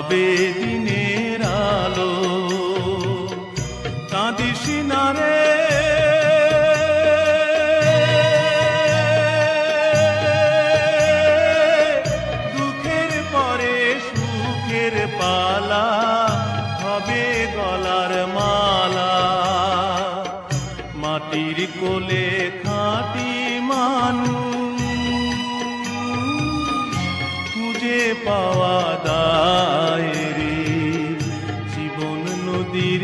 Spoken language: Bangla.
হবে দিনের আলো। কাঁদিস না রে দুঃখের পরে সুখের পালা হবে গলার মালা। মাটির কোলে খাঁটি মানুষ খুঁজে পাওয়া দায় রে। জীবন নদীর